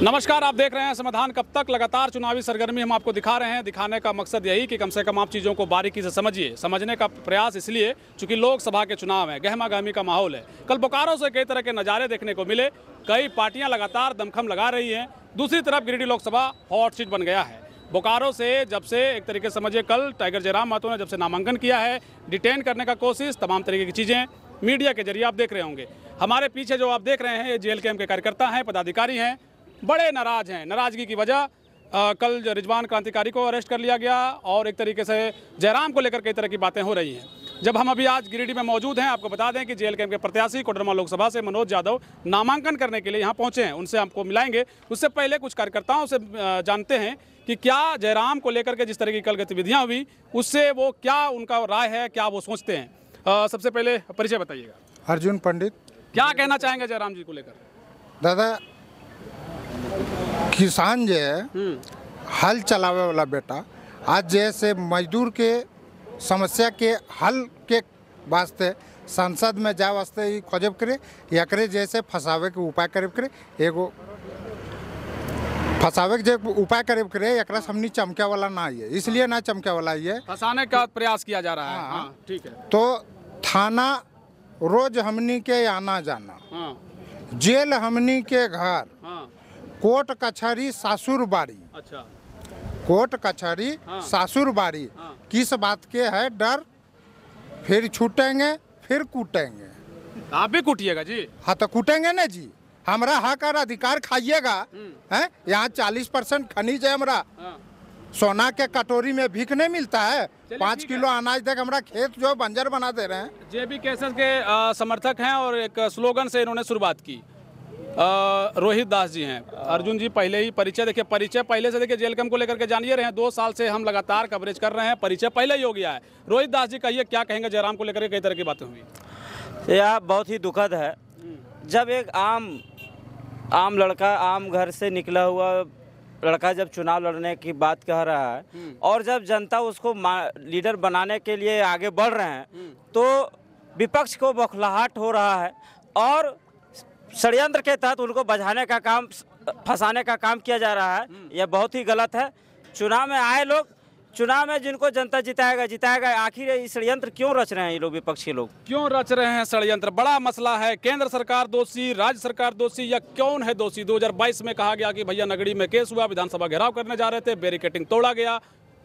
नमस्कार, आप देख रहे हैं समाधान। कब तक लगातार चुनावी सरगर्मी हम आपको दिखा रहे हैं। दिखाने का मकसद यही कि कम से कम आप चीज़ों को बारीकी से समझिए। समझने का प्रयास इसलिए चूंकि लोकसभा के चुनाव है, गहमा गहमी का माहौल है। कल बोकारो से कई तरह के नज़ारे देखने को मिले। कई पार्टियां लगातार दमखम लगा रही हैं। दूसरी तरफ गिरिडीह लोकसभा हॉट सीट बन गया है। बोकारो से जब से एक तरीके से समझिए कल टाइगर जयराम महतो ने जब से नामांकन किया है, डिटेन करने का कोशिश, तमाम तरीके की चीज़ें मीडिया के जरिए आप देख रहे होंगे। हमारे पीछे जो आप देख रहे हैं ये JLKM के कार्यकर्ता हैं, पदाधिकारी हैं, बड़े नाराज हैं। नाराजगी की वजह कल रिजवान क्रांतिकारी को अरेस्ट कर लिया गया और एक तरीके से जयराम को लेकर कई तरह की बातें हो रही हैं। जब हम अभी आज गिरिडीह में मौजूद हैं, आपको बता दें कि JLKM के प्रत्याशी कोडरमा लोकसभा से मनोज यादव नामांकन करने के लिए यहाँ पहुँचे हैं। उनसे आपको मिलाएंगे। उससे पहले कुछ कार्यकर्ताओं से जानते हैं कि क्या जयराम को लेकर के जिस तरह की कल गतिविधियाँ हुई उससे वो क्या उनका राय है, क्या वो सोचते हैं। सबसे पहले परिचय बताइएगा। अर्जुन पंडित। क्या कहना चाहेंगे जयराम जी को लेकर? दादा, किसान जो है हल चलावे वाला बेटा, आज जैसे मजदूर के समस्या के हल के वास्ते संसद में जा वास्ते ही खोजब करे, एकरे जैसे फंसावे के उपाय करेब करे, एगो फंसावे के जो उपाय करेब करे, एकरा हमनी चमके वाला ना है, इसलिए ना चमके वाला है, फंसाने का प्रयास किया जा रहा है। हाँ, ठीक है। तो थाना रोज हमनी के आना जाना, जेल हमनी के घर, कोर्ट कचहरी सासुर बाड़ी। अच्छा। कोर्ट कचहरी सासुर बाड़ी। किस बात के है डर? फिर छूटेंगे, फिर कूटेंगे। आप भी कूटिएगा जी? हाँ, तो कूटेंगे ना जी। हमारा हक और अधिकार खाइएगा। हैं, यहाँ 40% खनिज है। हमारा सोना के कटोरी में भीख नहीं मिलता है। 5 किलो अनाज तक हमारा खेत जो बंजर बना दे रहे हैं। JB केसस के समर्थक हैं और एक स्लोगन से इन्होंने शुरुआत की। रोहित दास जी हैं। अर्जुन जी, पहले ही परिचय पहले से देखिए JLKM को लेकर के जानिए रहे हैं। 2 साल से हम लगातार कवरेज कर रहे हैं, परिचय पहले ही हो गया है। रोहित दास जी, कहिए क्या कहेंगे जयराम को लेकर के कई तरह की बातें हुई। यह बहुत ही दुखद है। जब एक आम लड़का, आम घर से निकला हुआ लड़का जब चुनाव लड़ने की बात कह रहा है और जब जनता उसको लीडर बनाने के लिए आगे बढ़ रहे हैं तो विपक्ष को बौखलाहट हो रहा है और षड्यंत्र के तहत उनको बचाने का काम, फंसाने का काम किया जा रहा है। यह बहुत ही गलत है। चुनाव में आए लोग, चुनाव में जिनको जनता जिताएगा। आखिर इस षड्यंत्र क्यों रच रहे हैं ये लोग? विपक्ष के लोग क्यों रच रहे हैं षड्यंत्र? बड़ा मसला है। केंद्र सरकार दोषी, राज्य सरकार दोषी, या कौन है दोषी? 2022 में कहा गया कि भैया नगरी में केस हुआ, विधानसभा घेराव करने जा रहे थे, बैरिकेडिंग तोड़ा गया,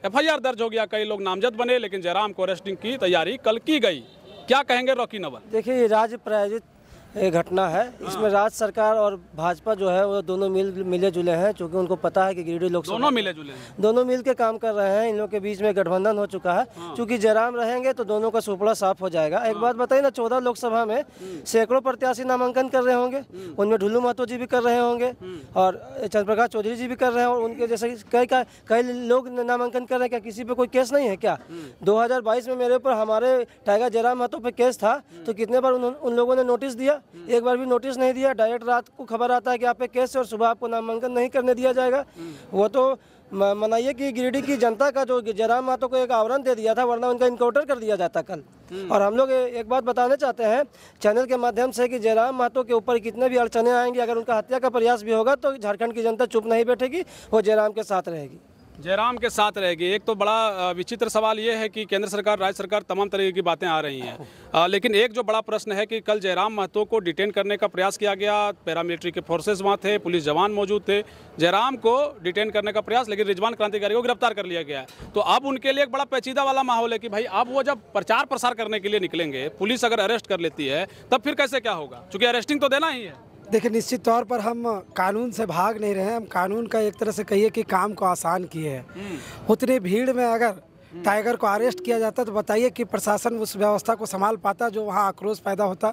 FIR दर्ज हो गया, कई लोग नामजद बने, लेकिन जयराम को अरेस्टिंग की तैयारी कल की गई। क्या कहेंगे रॉकी नवल? देखिए, ये राज्य प्रायोजित एक घटना है। इसमें राज्य सरकार और भाजपा जो है वो दोनों मिले जुले हैं, क्योंकि उनको पता है कि गिरिडीह लोकसभा दोनों मिल के काम कर रहे हैं। इन लोगों के बीच में गठबंधन हो चुका है। क्योंकि जयराम रहेंगे तो दोनों का सुपड़ा साफ हो जाएगा। एक बात बताइए ना, 14 लोकसभा में सैकड़ों प्रत्याशी नामांकन कर रहे होंगे। उनमें ढुल्लू महतो जी भी कर रहे होंगे और चंद्रप्रकाश चौधरी जी भी कर रहे हैं और उनके जैसे कई लोग नामांकन कर रहे हैं। क्या किसी पे कोई केस नहीं है क्या? 2022 में मेरे ऊपर, हमारे टाइगर जयराम महतो पे केस था, तो कितने बार उन लोगों ने नोटिस दिया? एक बार भी नोटिस नहीं दिया। डायरेक्ट रात को खबर आता है कि आप पे केस है और सुबह आपको नामांकन नहीं करने दिया जाएगा। वो तो मनाइए कि गिरिडीह की जनता का जो जयराम महतो को एक आवरण दे दिया था, वरना उनका इनकाउंटर कर दिया जाता कल। और हम लोग एक बात बताना चाहते हैं चैनल के माध्यम से कि जयराम महतो के ऊपर कितने भी अड़चने आएंगी, अगर उनका हत्या का प्रयास भी होगा तो झारखंड की जनता चुप नहीं बैठेगी, वो जयराम के साथ रहेगी। जयराम के साथ रहेगी। एक तो बड़ा विचित्र सवाल ये है कि केंद्र सरकार, राज्य सरकार, तमाम तरह की बातें आ रही हैं, लेकिन एक जो बड़ा प्रश्न है कि कल जयराम महतो को डिटेन करने का प्रयास किया गया। पैरामिलिट्री के फोर्सेस वहाँ थे, पुलिस जवान मौजूद थे। जयराम को डिटेन करने का प्रयास, लेकिन रिजवान क्रांतिकारी को गिरफ्तार कर लिया गया है। तो अब उनके लिए एक बड़ा पेचीदा वाला माहौल है कि भाई अब वो जब प्रचार प्रसार करने के लिए निकलेंगे, पुलिस अगर अरेस्ट कर लेती है तब फिर कैसे क्या होगा? क्योंकि अरेस्टिंग तो देना ही है। देखिए, निश्चित तौर पर हम कानून से भाग नहीं रहे हैं। हम कानून का एक तरह से कहिए कि काम को आसान किए हैं। उतनी भीड़ में अगर टाइगर को अरेस्ट किया जाता तो बताइए कि प्रशासन उस व्यवस्था को संभाल पाता जो वहाँ आक्रोश पैदा होता?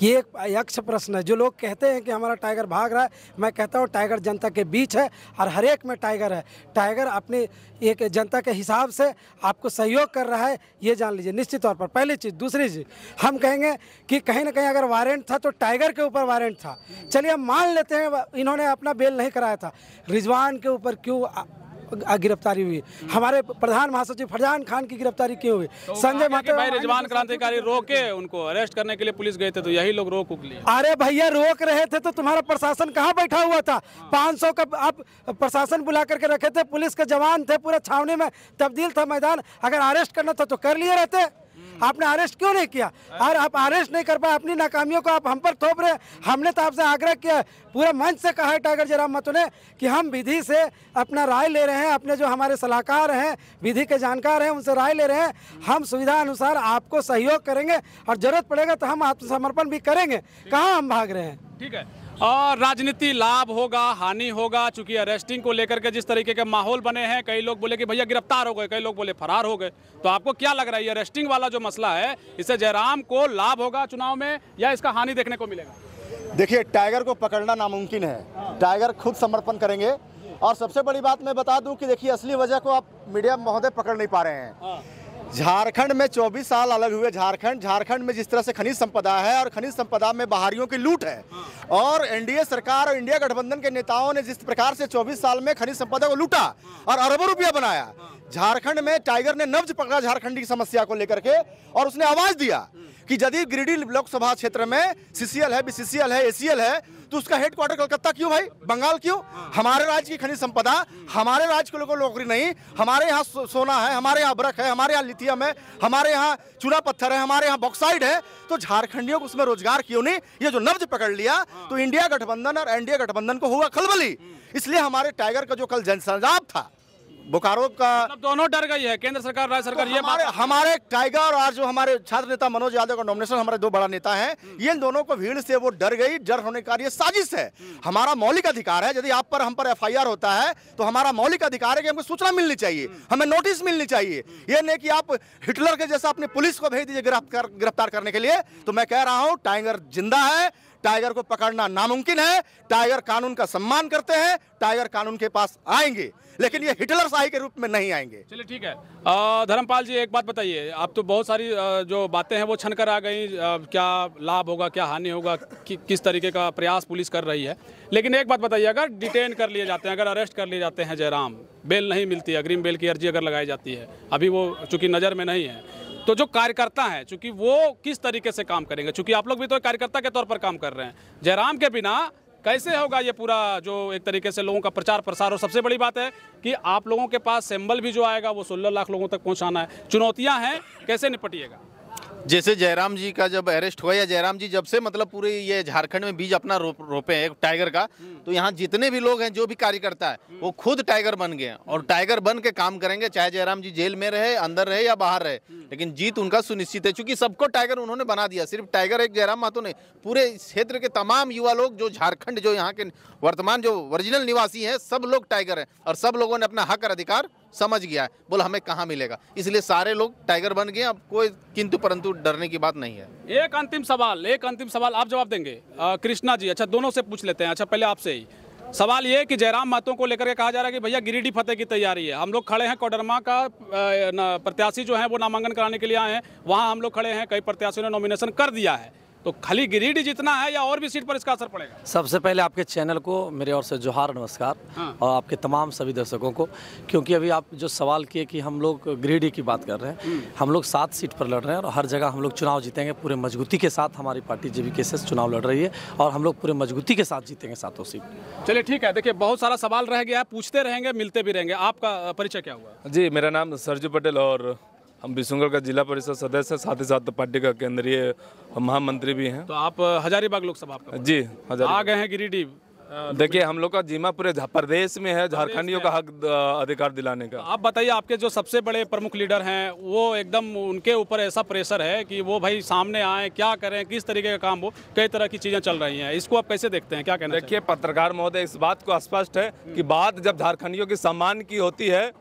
ये एक यक्ष प्रश्न है। जो लोग कहते हैं कि हमारा टाइगर भाग रहा है, मैं कहता हूँ टाइगर जनता के बीच है और हर एक में टाइगर है। टाइगर अपने एक जनता के हिसाब से आपको सहयोग कर रहा है, ये जान लीजिए निश्चित तौर पर। पहली चीज़। दूसरी चीज़, हम कहेंगे कि कहीं ना कहीं अगर वारंट था तो टाइगर के ऊपर वारंट था। चलिए हम मान लेते हैं इन्होंने अपना बेल नहीं कराया था, रिजवान के ऊपर क्यों गिरफ्तारी हुई, हमारे प्रधान महासचिव फरजान खान की गिरफ्तारी क्यों हुई, संजय महतो भाई रिजवान क्रांतिकारी रोके उनको अरेस्ट करने के लिए पुलिस गए थे तो यही लोग रोक लिए। अरे भैया रोक रहे थे तो तुम्हारा प्रशासन कहाँ बैठा हुआ था? 500 का आप प्रशासन बुला करके रखे थे, पुलिस के जवान थे, पूरा छावनी में तब्दील था मैदान। अगर अरेस्ट करना था तो कर लिए रहते, आपने अरेस्ट क्यों नहीं किया? और आप अरेस्ट नहीं कर पाए, अपनी नाकामियों को आप हम पर थोप रहे। हमने तो आपसे आग्रह किया, पूरे मंच से कहा है टाइगर जयराम महतो ने कि हम विधि से अपना राय ले रहे हैं, अपने जो हमारे सलाहकार हैं, विधि के जानकार हैं, उनसे राय ले रहे हैं। हम सुविधा अनुसार आपको सहयोग करेंगे और जरूरत पड़ेगा तो हम आत्मसमर्पण भी करेंगे। कहाँ हम भाग रहे हैं? ठीक है। और राजनीति लाभ होगा हानि होगा, चूंकि अरेस्टिंग को लेकर के जिस तरीके के माहौल बने हैं, कई लोग बोले कि भैया गिरफ्तार हो गए, कई लोग बोले फरार हो गए। तो आपको क्या लग रहा है, ये अरेस्टिंग वाला जो मसला है, इससे जयराम को लाभ होगा चुनाव में या इसका हानि देखने को मिलेगा? देखिए, टाइगर को पकड़ना नामुमकिन है। टाइगर खुद समर्पण करेंगे। और सबसे बड़ी बात मैं बता दूं कि देखिए, असली वजह को आप मीडिया महोदय पकड़ नहीं पा रहे हैं। झारखंड में 24 साल अलग हुए, झारखंड में जिस तरह से खनिज संपदा है और खनिज संपदा में बाहरियों की लूट है, और एनडीए सरकार और इंडिया गठबंधन के नेताओं ने जिस प्रकार से 24 साल में खनिज संपदा को लूटा और अरबों रुपया बनाया, झारखंड में टाइगर ने नब्ज पकड़ा झारखंड की समस्या को लेकर के, और उसने आवाज दिया कि यदि गिरिडीह लोकसभा क्षेत्र में सीसीएल है, बीसीसीएल है, एसीएल है, तो उसका हेडक्वार्टर कलकत्ता क्यों भाई, बंगाल क्यों? हमारे राज्य की खनिज संपदा, हमारे राज्य के लोगों को नौकरी नहीं, हमारे यहाँ सोना है, हमारे यहाँ अबरक है, हमारे यहाँ लिथियम है, हमारे यहाँ चूना पत्थर है, हमारे यहाँ बॉक्साइड है, तो झारखंडियों को उसमें रोजगार क्यों नहीं? ये जो नब्ज पकड़ लिया तो इंडिया गठबंधन और एनडीए गठबंधन को हुआ खलबली। इसलिए हमारे टाइगर का जो कल जनसंजाब था बोकारो का, मतलब दोनों डर गई है, केंद्र सरकार राज्य सरकार। तो ये हमारे टाइगर और जो हमारे छात्र नेता मनोज यादव का नॉमिनेशन, हमारे दो बड़ा नेता हैं, ये इन दोनों को भीड़ से वो डर गई। डर होने का ये साजिश है। हमारा मौलिक अधिकार है, यदि आप पर हम पर एफआईआर होता है तो हमारा मौलिक अधिकार है कि हमको सूचना मिलनी चाहिए, हमें नोटिस मिलनी चाहिए। ये नहीं कि आप हिटलर के जैसा अपनी पुलिस को भेज दीजिए गिरफ्तार करने के लिए। तो मैं कह रहा हूं, टाइगर जिंदा है, टाइगर को पकड़ना नामुमकिन है। टाइगर कानून का सम्मान करते हैं, टाइगर कानून के पास आएंगे, लेकिन ये हिटलर शाही के रूप में नहीं आएंगे। चलिए ठीक है। धर्मपाल जी, एक बात बताइए, आप तो बहुत सारी जो बातें हैं वो छन कर आ गई, क्या लाभ होगा, क्या हानि होगा, किस तरीके का प्रयास पुलिस कर रही है। लेकिन एक बात बताइए, अगर डिटेन कर लिए जाते हैं, अगर अरेस्ट कर लिए जाते हैं जयराम, बेल नहीं मिलती, अग्रिम बेल की अर्जी अगर लगाई जाती है, अभी वो चूंकि नज़र में नहीं है, तो जो कार्यकर्ता हैं, चूंकि वो किस तरीके से काम करेंगे? चूंकि आप लोग भी तो कार्यकर्ता के तौर पर काम कर रहे हैं, जयराम के बिना कैसे होगा ये पूरा जो एक तरीके से लोगों का प्रचार प्रसार? और सबसे बड़ी बात है कि आप लोगों के पास सिंबल भी जो आएगा वो 16 लाख लोगों तक पहुंचाना है। चुनौतियां हैं, कैसे निपटिएगा? जैसे जयराम जी का जब अरेस्ट हुआ, या जयराम जी जब से मतलब पूरे ये झारखंड में बीज अपना रोपे हैं टाइगर का, तो यहाँ जितने भी लोग हैं, जो भी कार्यकर्ता है, वो खुद टाइगर बन गए हैं और टाइगर बन के काम करेंगे, चाहे जयराम जी जेल में रहे, अंदर रहे या बाहर रहे, लेकिन जीत उनका सुनिश्चित है। क्योंकि सबको टाइगर उन्होंने बना दिया। सिर्फ टाइगर एक जयराम महतो नहीं, पूरे क्षेत्र के तमाम युवा लोग जो झारखंड, जो यहाँ के वर्तमान जो ओरिजिनल निवासी हैं, सब लोग टाइगर हैं और सब लोगों ने अपना हक और अधिकार समझ गया है, बोला हमें कहाँ मिलेगा, इसलिए सारे लोग टाइगर बन गए। अब कोई किंतु परंतु डरने की बात नहीं है। एक अंतिम सवाल आप जवाब देंगे कृष्णा जी? अच्छा, दोनों से पूछ लेते हैं। अच्छा, पहले आपसे ही सवाल ये कि जयराम महतो को लेकर के कहा जा रहा है कि भैया गिरिडीह फतेह की तैयारी है। हम लोग खड़े हैं, कोडरमा का प्रत्याशी जो है वो नामांकन कराने के लिए आए हैं, वहाँ हम लोग खड़े हैं, कई प्रत्याशियों ने नॉमिनेशन कर दिया है, तो खाली गिरिडीह जितना है या और भी सीट पर इसका असर पड़ेगा? सबसे पहले आपके चैनल को मेरे ओर से जोहार, नमस्कार। और आपके तमाम सभी दर्शकों को, क्योंकि अभी आप जो सवाल किए कि हम लोग गिरिडीह की बात कर रहे हैं, हम लोग 7 सीट पर लड़ रहे हैं और हर जगह हम लोग चुनाव जीतेंगे। पूरे मजबूती के साथ हमारी पार्टी JVKS चुनाव लड़ रही है और हम लोग पूरे मजबूती के साथ जीतेंगे 7 सीट। चलिए ठीक है। देखिए, बहुत सारा सवाल रह गया है, पूछते रहेंगे, मिलते भी रहेंगे। आपका परिचय क्या हुआ? जी, मेरा नाम सरजू पटेल और हम बिशुनगढ़ का जिला परिषद सदस्य, साथ ही साथ पार्टी का केंद्रीय महामंत्री भी हैं। तो आप हजारीबाग लोकसभा आपका? जी, आ गए हैं गिरिडीह। देखिए, हम लोग का जिम्मा पूरे प्रदेश में है झारखंडियों का हक अधिकार दिलाने का। आप बताइए, आपके जो सबसे बड़े प्रमुख लीडर हैं, वो एकदम उनके ऊपर ऐसा प्रेशर है कि वो भाई सामने आए, क्या करें, किस तरीके का काम हो, कई तरह की चीजें चल रही हैं, इसको आप कैसे देखते हैं, क्या कहना? देखिए, पत्रकार महोदय, इस बात को स्पष्ट है कि बात जब झारखंडियों की सम्मान की होती है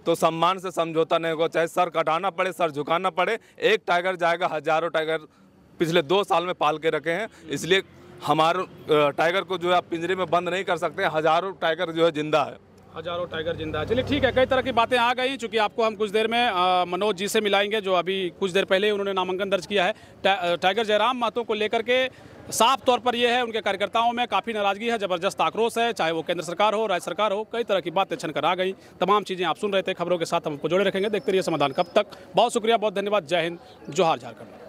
तो सम्मान से समझौता नहीं होगा, चाहे सर कटाना पड़े, सर झुकाना पड़े। एक टाइगर जाएगा, हजारों टाइगर पिछले 2 साल में पाल के रखे हैं, इसलिए हमारे टाइगर को जो है आप पिंजरे में बंद नहीं कर सकते। हजारों टाइगर जो है जिंदा है। हजारों टाइगर जिंदा है। चलिए ठीक है, कई तरह की बातें आ गई। चूंकि आपको हम कुछ देर में मनोज जी से मिलाएंगे, जो अभी कुछ देर पहले उन्होंने नामांकन दर्ज किया है। टाइगर जयराम महतो को लेकर के साफ तौर पर यह है, उनके कार्यकर्ताओं में काफ़ी नाराजगी है, ज़बरदस्त आक्रोश है, चाहे वो केंद्र सरकार हो, राज्य सरकार हो। कई तरह की बातें छन कर आ गई। तमाम चीज़ें आप सुन रहे थे। खबरों के साथ हम आपको जोड़े रखेंगे। देखते रहिए समाधान कब तक। बहुत शुक्रिया, बहुत धन्यवाद। जय हिंद, जोहार झारखंड।